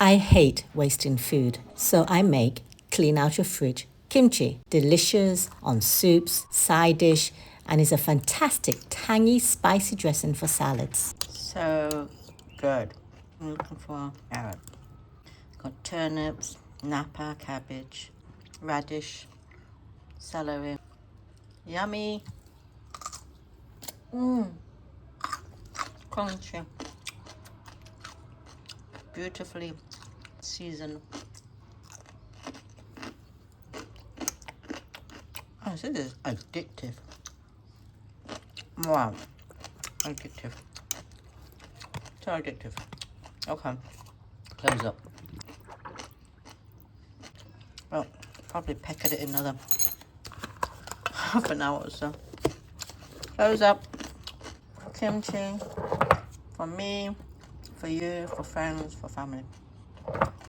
I hate wasting food, so I make clean out your fridge kimchi. Delicious on soups, side dish, and is a fantastic tangy, spicy dressing for salads. So good. I'm looking for carrot. Got turnips, Napa, cabbage, radish, celery. Yummy. Congee. Beautifully seasoned. Oh, this is addictive. Wow. Addictive. So addictive. Okay. Close up. Well, probably peck at it another half an hour or so. Close up. Kimchi. For me, for you, for friends, for family.